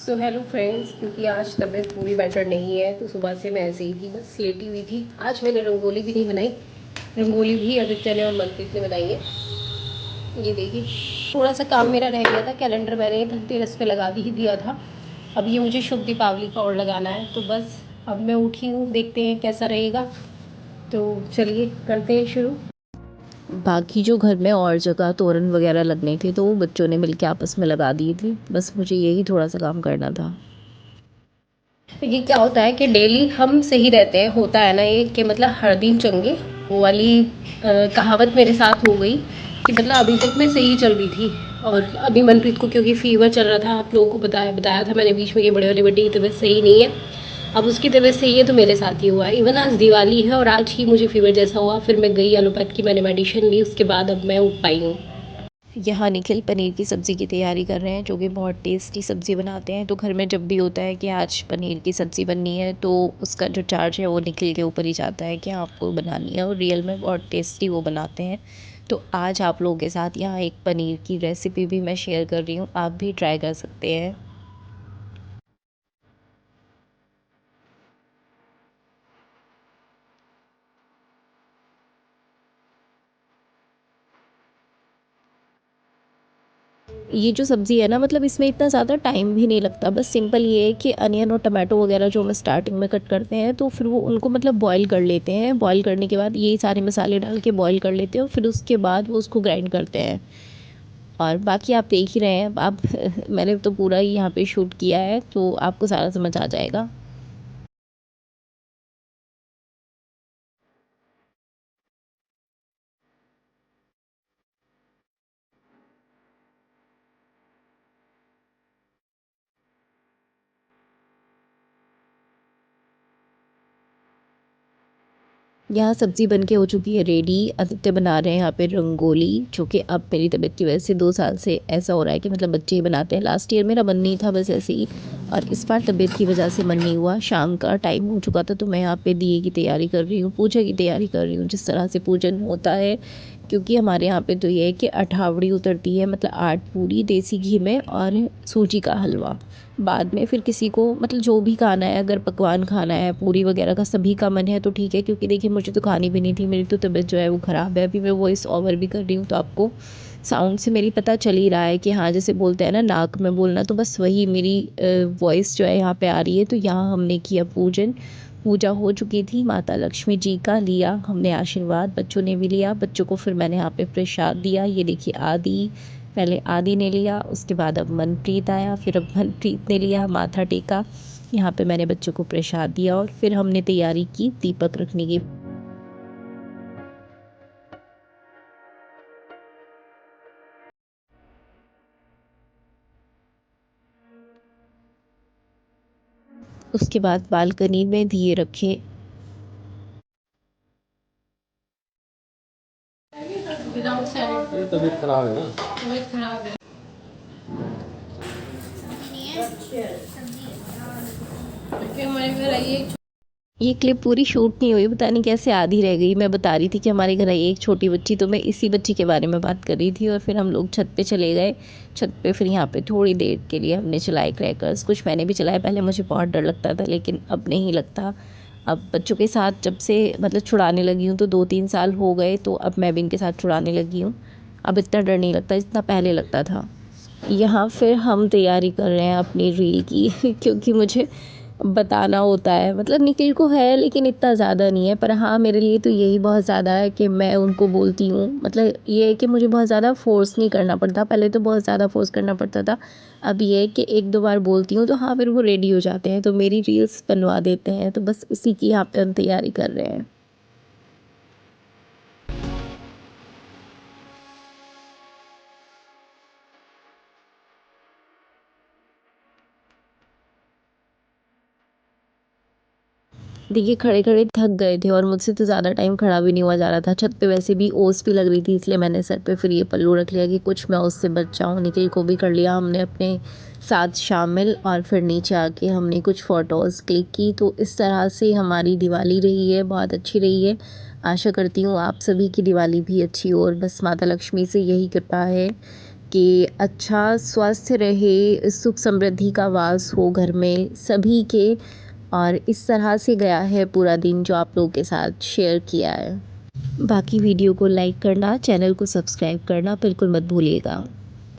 So hello friends, क्योंकि आज तबीयत पूरी बेटर नहीं है तो सुबह से मैं ऐसे ही थी, बस लेटी हुई थी। आज मैंने रंगोली भी नहीं बनाई। रंगोली भी आदित्य ने और मनप्रीत ने बनाई है। ये देखिए, थोड़ा सा काम मेरा रह गया था। कैलेंडर मैंने धनतेरस पे लगा ही दिया था। अब ये मुझे शुभ दीपावली का और लगाना है, तो बस अब मैं उठी हूँ, देखते हैं कैसा रहेगा। तो चलिए करते हैं शुरू। बाकी जो घर में और जगह तोरण वगैरह लगने थे तो वो बच्चों ने मिलके आपस में लगा दिए थे। बस मुझे यही थोड़ा सा काम करना था। तो ये क्या होता है कि डेली हम सही रहते हैं, होता है ना ये कि मतलब हर दिन चंगे, वो वाली कहावत मेरे साथ हो गई कि मतलब अभी तक मैं सही चल रही थी। और अभी मनप्रीत को क्योंकि फीवर चल रहा था, आप लोगों को बताया बताया था मैंने बीच में कि बड़े वाली बेटी की तबीयत सही नहीं है। अब उसकी तबीयत सही है तो मेरे साथ ही हुआ। इवन आज दिवाली है और आज ही मुझे फीवर जैसा हुआ, फिर मैं गई एलोपैथ की, मैंने मेडिसिन ली, उसके बाद अब मैं उठ पाई हूँ। यहाँ निखिल पनीर की सब्ज़ी की तैयारी कर रहे हैं, जो कि बहुत टेस्टी सब्ज़ी बनाते हैं। तो घर में जब भी होता है कि आज पनीर की सब्ज़ी बननी है तो उसका जो चार्ज है वो निखिल के ऊपर ही जाता है कि आपको बनानी है, और रियल में बहुत टेस्टी वो बनाते हैं। तो आज आप लोगों के साथ यहाँ एक पनीर की रेसिपी भी मैं शेयर कर रही हूँ, आप भी ट्राई कर सकते हैं। ये जो सब्ज़ी है ना, मतलब इसमें इतना ज़्यादा टाइम भी नहीं लगता। बस सिंपल ये है कि अनियन और टमाटो वगैरह जो हम स्टार्टिंग में कट करते हैं तो फिर वो उनको मतलब बॉईल कर लेते हैं। बॉईल करने के बाद ये सारे मसाले डाल के बॉईल कर लेते हैं और फिर उसके बाद वो उसको ग्राइंड करते हैं। और बाकी आप देख ही रहे हैं आप मैंने तो पूरा ही यहाँ पे शूट किया है तो आपको सारा समझ आ जाएगा। यहाँ सब्ज़ी बन के हो चुकी है रेडी। आदित्य बना रहे हैं यहाँ पे रंगोली, जो कि अब मेरी तबीयत की वजह से 2 साल से ऐसा हो रहा है कि मतलब बच्चे ही बनाते हैं। लास्ट ईयर मेरा मन नहीं था, बस ऐसे ही, और इस बार तबीयत की वजह से मन नहीं हुआ। शाम का टाइम हो चुका था तो मैं यहाँ पे दिए की तैयारी कर रही हूँ, पूजा की तैयारी कर रही हूँ, जिस तरह से पूजन होता है। क्योंकि हमारे यहाँ पे तो ये है कि अठावड़ी उतरती है, मतलब 8 पूरी देसी घी में और सूजी का हलवा। बाद में फिर किसी को मतलब जो भी खाना है, अगर पकवान खाना है, पूरी वगैरह का सभी का मन है तो ठीक है। क्योंकि देखिए मुझे तो खानी भी नहीं थी, मेरी तो तबीयत जो है वो ख़राब है। अभी मैं वॉइस ओवर भी कर रही हूँ तो आपको साउंड से मेरी पता चल ही रहा है कि हाँ, जैसे बोलते हैं ना नाक में बोलना, तो बस वही मेरी वॉइस जो है यहाँ पे आ रही है। तो यहाँ हमने किया पूजन, पूजा हो चुकी थी। माता लक्ष्मी जी का लिया हमने आशीर्वाद, बच्चों ने भी लिया। बच्चों को फिर मैंने यहाँ पे प्रसाद दिया। ये देखिए आदि, पहले आदि ने लिया, उसके बाद अब मनप्रीत आया, फिर अब मनप्रीत ने लिया, माथा टेका। यहाँ पे मैंने बच्चों को प्रसाद दिया और फिर हमने तैयारी की दीपक रखने की। उसके बाद बालकनी में दिए रखे। तबीयत खराब है ना, तबीयत खराब है। क्योंकि हमारे घर आई एक ये क्लिप पूरी शूट नहीं हुई, पता नहीं कैसे आधी रह गई। मैं बता रही थी कि हमारे घर आई एक छोटी बच्ची, तो मैं इसी बच्ची के बारे में बात कर रही थी। और फिर हम लोग छत पे चले गए। छत पे फिर यहाँ पे थोड़ी देर के लिए हमने चलाए क्रैकर्स, कुछ मैंने भी चलाए। पहले मुझे बहुत डर लगता था लेकिन अब नहीं लगता। अब बच्चों के साथ जब से मतलब छुड़ाने लगी हूँ तो 2-3 साल हो गए, तो अब मैं भी इनके साथ छुड़ाने लगी हूँ। अब इतना डर नहीं लगता जितना पहले लगता था। यहाँ फिर हम तैयारी कर रहे हैं अपनी रील की क्योंकि मुझे बताना होता है। मतलब निखिल को है लेकिन इतना ज़्यादा नहीं है, पर हाँ मेरे लिए तो यही बहुत ज़्यादा है कि मैं उनको बोलती हूँ। मतलब ये है कि मुझे बहुत ज़्यादा फ़ोर्स नहीं करना पड़ता, पहले तो बहुत ज़्यादा फ़ोर्स करना पड़ता था। अब ये है कि 1-2 बार बोलती हूँ तो हाँ फिर वो रेडी हो जाते हैं, तो मेरी रील्स बनवा देते हैं। तो बस उसी की यहाँ पे हम तैयारी कर रहे हैं। देखिए खड़े खड़े थक गए थे और मुझसे तो ज़्यादा टाइम खड़ा भी नहीं हुआ जा रहा था। छत पे वैसे भी ओस भी लग रही थी, इसलिए मैंने सर पे फिर ये पल्लू रख लिया कि कुछ मैं उससे बच जाऊँ। निखिल को भी कर लिया हमने अपने साथ शामिल, और फिर नीचे आके हमने कुछ फ़ोटोज़ क्लिक की। तो इस तरह से हमारी दिवाली रही है, बहुत अच्छी रही है। आशा करती हूँ आप सभी की दिवाली भी अच्छी हो, और बस माता लक्ष्मी से यही कृपा है कि अच्छा स्वास्थ्य रहे, सुख समृद्धि का वास हो घर में सभी के। और इस तरह से गया है पूरा दिन जो आप लोगों के साथ शेयर किया है। बाकी वीडियो को लाइक करना, चैनल को सब्सक्राइब करना बिल्कुल मत भूलिएगा।